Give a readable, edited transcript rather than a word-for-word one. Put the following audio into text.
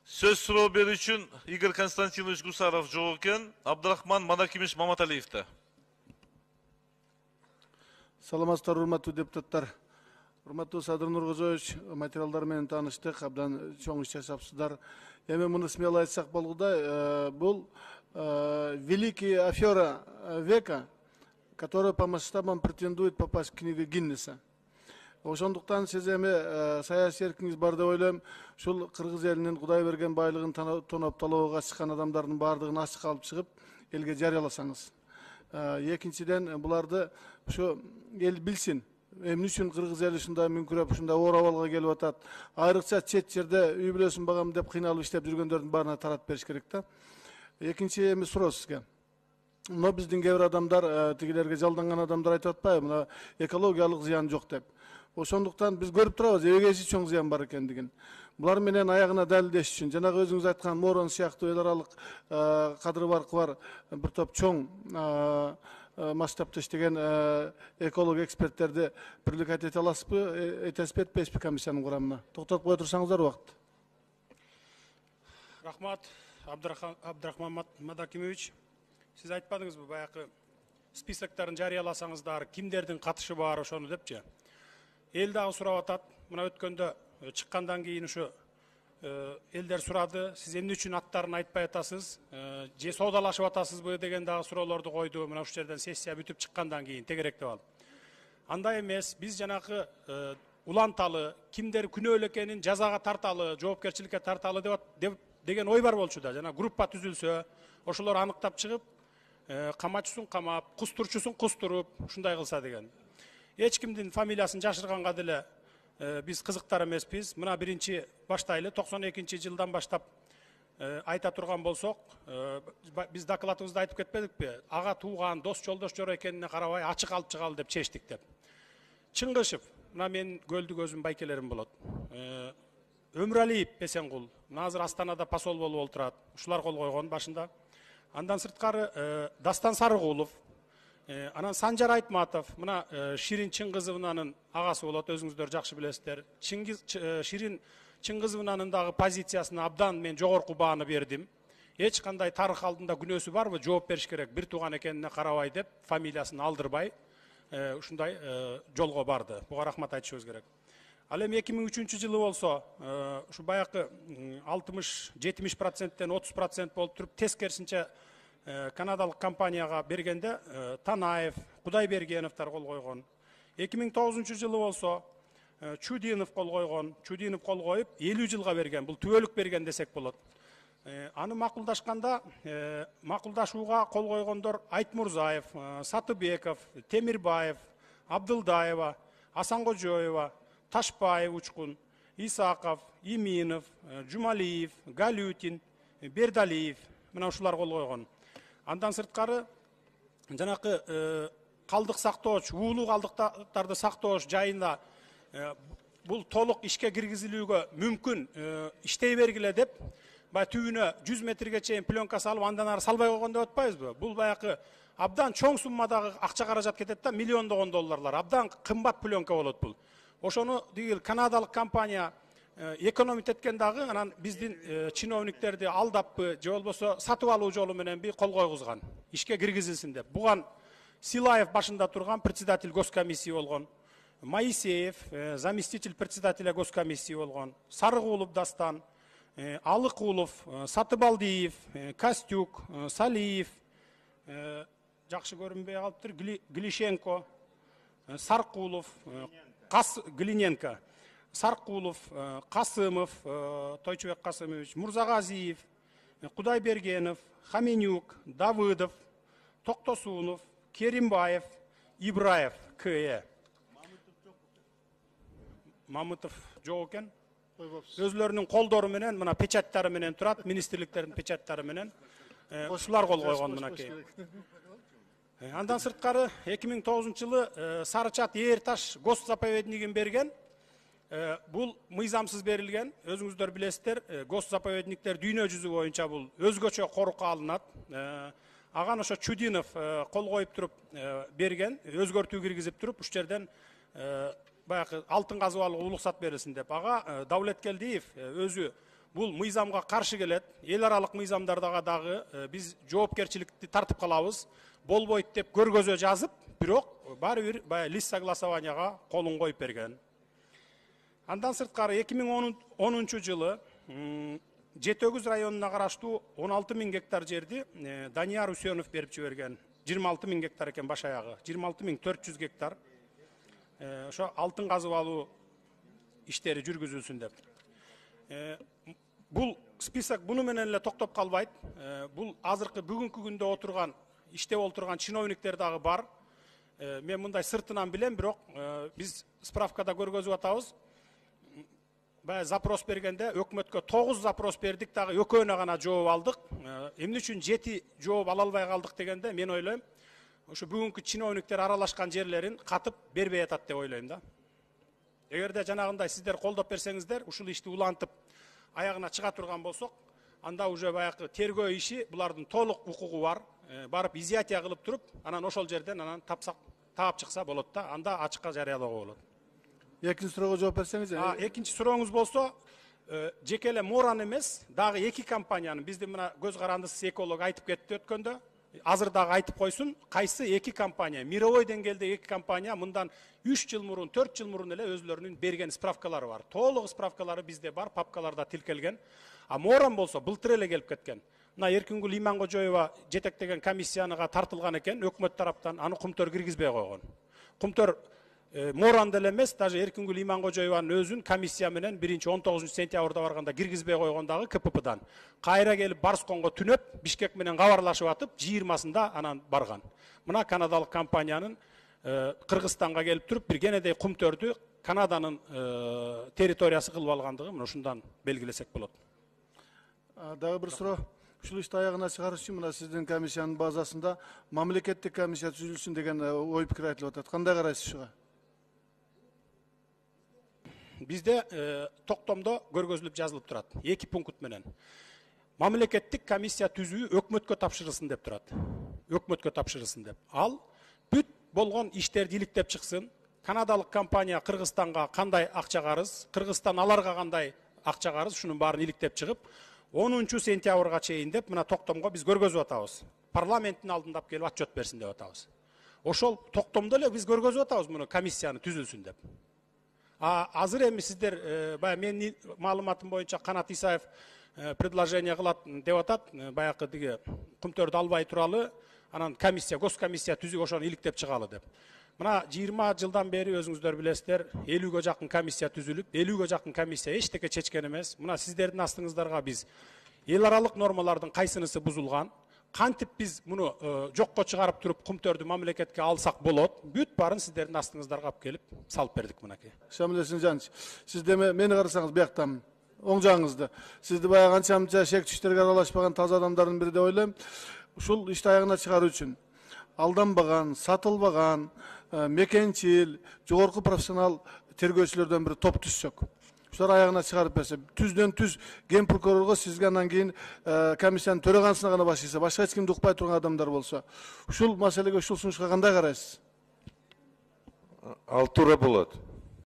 Söz soru berүү үчүн Игорь Константинович Гусаров жок экен, Абдрахман Мадакимович Маматалиев да. Саламатсыздар, урматтуу депутаттар. Урматтуу Садыр Нуркожоевич, материалдар менен тааныштык, абдан чоң иш жасапсыздар. Эми муну смело айтсак болгудай, бул великая афера века, которая по масштабам претендует попасть в книгу Гиннеса. Ошондуктан сиз эми саясий эркиңиз бар деп ойлойм. Ушул кыргыз элинин Кудай берген байлыгын тоноп талоого чыккан адамдардын баардыгын ачыкка алып чыгып, элге жарыяласаңыз. Экинчиден, буларды ушу эл билсин. Эмне үчүн кыргыз эли ушундай мүңкүрөп, ушундай оор абалга келип атат. Айрыкча чет жерде үй бүлөсүн багам деп кыйналып иштеп жүргөндөрдүн баарына таратып бериш керек да. Экинчи эми суроо сизге. Мына биздин кээ бир адамдар, тигилерге жалданган адамдар айтып атпайбы, мына экологиялык зыян жок деп. Ошондуктан биз көрүп турабыз, эбегейси чоң зыян бар экендигин. Булар менен аягына далилдеш үчүн, жанагы өзүңүз айткан Морон сыяктуу эл аралык кадыры баркы бар бир топ чоң масштабта иштеген эколог эксперттерди привлекать эте аласызбы, этесизби, этпейсизби комиссиянын курамына? Токтотуп кое турсаңыздар убакыт. Рахмат, Абдрахман Мадакимович. Сиз айтпадыңызбы, баягы списоктарын жарыяласаңыздар, кимдердин катышы бар ошону депчи. Эл дагы сурап атат. Мына өткөндө чыккандан кийин ушу элдер сурады. Сиз эмне үчүн аттарын айтпай атасыз? Же соодалашып атасызбы деген дагы суроолорду койду. Мына ушул жерден сессия бүтүп чыккандан кийин тегерек деп алып. Андай эмес, биз жанакы уланталы, кимдер күнөөлүү экенин жазага тарталы, жоопкерчиликке тарталы деген ой бар болчу да. Жана группа түзүлсө, ошолор аныктап чыгып, камачусун камап, кустурчусун кустуруп, ушундай кылса деген. Эч кимдин фамилиясын жашырганга деле биз кызыктар эмеспиз. Мына биринчи баштайлы 92-жылдан баштап айта турган болсок, биз докладыбызда айтып кетпедикпи? Ага тууган, дос жолдош жора экенине карабай ачык алып чыгалы деп чечтик деп. Чыңгышев, мына мен көлдү көзүм байкелерим болот. Өмүралиев Эсенгул, мына азыр Астанада посол болуп олтурат. Ушулар кол койгон башында. Андан сырткары Дастан Сарыгулов, анан Санжар Айтматов, мына Ширин Чыңгызовнанын агасы болот, өзүңүздөр жакшы билесиздер. Ширин Чыңгызовнанын дагы позициясына абдан мен жогорку бааны бердим. Эч кандай тарых алдында күнөөсү барбы? Жооп бериш керек. Бир тууган экенине карабай деп, фамилиясын алдырбай, ушундай жолго барды. Буга рахмат айтышыбыз керек. Ал эми 2003-жылы болсо, ушу баягы 60-70%тен 30% болуп туруп, тескерисинче канадалык компанияга бергенде Танаев, Кудайбергеновдор кол койгон. 2009-жылы болсо Чудинов кол койгон. Чудинов кол коюп 50 жылга берген. Бул түбөлүк берген десек болот. Аны макулдашканда, макулдашууга кол койгондор Айтмурзаев, Сатыбеков, Темирбаев, Абдылдаева, Асанкожоева, Ташпаев Учкун, Исаков, Иминов, Жумалиев, Галютин, Бердалиев, мына ушулар кол койгон. Андан сырткары жанакы калдык сактооч, уулуу калдыктарды сактооч жайында бул толук ишке киргизилүүгө мүмкүн, иштей бергиле деп, бая түбүнө 100 метрге чейин пленка салып, андан ары салбай койгон деп атпайбызбы? Бул баягы абдан чоң суммадагы акча каражат кетет да, миллиондогон долларлар. Абдан кымбат пленка болот бул. Ошону дигил канадалык компания экономить эткен дагы, анан биздин чиновниктерди алдаппы, же болбосо сатып алуу жолу мененби кол койгузган, ишке киргизилсин деп. Буган Силаев башында турган председатель госкомиссии болгон, Моисеев заместитель председателя госкомиссии болгон, Сарыгулов Дастан, Алыкулов, Сатыбалдиев, Костюк, Салиев, жакшы көрүнбөй калыптыр, Глишенко, Саркулов, Глиненко, Саркулов, Касымов, Тойчубек Касымович, Мурзагазиев, Кудайбергенов, Хаменюк, Давыдов, Токтосунов, Керимбаев, Ибраев, КЭ. Мамытов жок экен. Өзлөрүнүн колдору менен, мына печаттары менен турат, министрликтердин печаттары менен. Ушулар кол койгон мынакей. Андан сырткары 2009-жылы Сарычат Ээрташ госзаповеднигин берген. Бул мыйзамсыз берилген. Өзүңүздөр билесиздер, госзаповедниктер дүйнө жүзү боюнча бул өзгөчө корукка алынат. Аган ошо Чудинов кол коюп туруп берген, өзгөртүү киргизип туруп, уш жерден баягы алтын казып алууга уруксат берилсин деп. Ага Давлеткелдиев өзү бул мыйзамга каршы келет. Эл аралык мыйзамдардагы дагы биз жоопкерчиликти тартып калабыз. Болбойт деп көргөзө жазып, бирок баары бир баягы лист согласованияга колун коюп берген. Андан сырткары 2010 жылы Жетөгүз районуна караштуу 16 000 гектар жерди Данияр Үсөнов берип жиберген. 26 000 гектар экен баш аягы. 26 400 гектар. Ошо алтын казып алуу иштери жүргүзүлсүн деп. Бул список буну менен эле токтоп калбайт. Бул азыркы бүгүнкү күндө отурган, иштеп отурган чиновниктер дагы бар. Мен мындай сыртынан билем, бирок биз справкада көргөзүп атабыз. Баягы запрос бергенде өкмөткө 9 запрос бердик, дагы экөөнө гана жооп алдык. Эмне үчүн 7 жооп ала албай калдык дегенде мен ойлойм, ошо бүгүнкү чиновниктер аралашкан жерлерин катып бербей атат деп ойлойм да. Эгерде жанагындай сиздер колдоп берсеңиздер, ушул ишти улантып аягына чыга турган болсок, анда уже баягы тергөө иши булардын толук укугу бар. Барып изъятия кылып туруп, анан ошол жерден анан таап чыкса болот да, анда ачыкка жарыялоого болот. Экинчи суроого жооп берсеңиз. Экинчи сурооңуз болсо, жеке эле Моран эмес, дагы 2 компаниянын, биздин мына көз карандысыз эколог айтып кетти өткөндө, азыр дагы айтып койсун, кайсы 2 компания, мировой деңгээлде 2 компания мындан 3 жыл мурун, 4 жыл мурун эле өзлөрүнүн берген справкалары бар. Толук справкалары бизде бар, папкаларда тилкелген. А Моран болсо былтыр эле келип кеткен. Мына Эркингүл Иманкожоева жетектеген комиссияга тартылган экен, өкмөт тараптан аны Кумтөр киргизбей койгон. Кумтөр Моран деле эмес, даже Эркингүл Иманкожоеванын өзүн комиссия менен 19 сентябрда барганда киргизбей койгондагы КППдан кайра келип Барсконго түнөп, Бишкек менен кабарлашып атып, 20-сында анан барган. Мына канадалык компаниянын Кыргызстанга келип туруп, бир кенедей Кумтөрдү Канаданын территориясы кылып алгандыгы мына ушундан белгилесек болот. Дагы бир суроо. Ушул ишти аягына чыгарыш үчүн мына сиздин комиссиянын базасында мамлекеттик комиссия түзүлсүн деген ой пикир айтылып атат. Кандай карайсыз ушуга? Бизде токтомдо көргөзүлүп жазылып турат. 2 пункт менен. Мамлекеттик комиссия түзүү өкмөткө тапшырылсын деп турат. Өкмөткө тапшырылсын деп. Ал бүт болгон иштерди иликтеп чыксын. Канадалык компания Кыргызстанга кандай акча карыз, Кыргызстан аларга кандай акча карыз, ушунун баарын иликтеп чыгып, 10 сентябрга чейин деп мына токтомго биз көргөзүп атабыз. Парламенттин алдында келип отчет берсин деп атабыз. Ошол токтомдо эле биз көргөзүп атабыз муну комиссияны түзүлсүн деп. Азыр эми сиздер баягы менин маалыматым боюнча Канат Исаев предложение кылат деп атат, баягы тиги Кумтөрдү албай туралы, анан комиссия, госкомиссия түзүп ошону иликтеп чыгалы деп. Мына 20 жылдан бери өзүңүздөр билесиздер, 50ге жакын комиссия түзүлүп, 50ге жакын комиссия эчтеке чечкен эмес. Мына сиздердин астыңыздарга биз эл аралык нормалардын кайсынысы бузулган, кантип биз муну жокко чыгарып туруп Кумтөрдү мамлекетке алсак болот, бүт баарын сиздердин астыңыздарга алып келип салып бердик мынакей. Шамил Эсенжанович, сиз деме мени карасаңыз бияктан оң жагыңызды. Сизди баягы анча-мынча шек түштөргө аралашпаган таза адамдардын бири деп ойлойм. Ушул ишти аягына чыгаруу үчүн алданбаган, сатылбаган, мекенчил, жогорку профессионал тергөөчүлөрдөн бир топ түзсөк. Ушулар аягына чыгарып берсе, түздөн түз ген прокурорго сизге андан кийин комиссиянын төрагасына гана башыйса, башка эч кимди укпай турган адамдар болсо, ушул маселеге, ушул сунушка кандай карайсыз? Ал туура болот.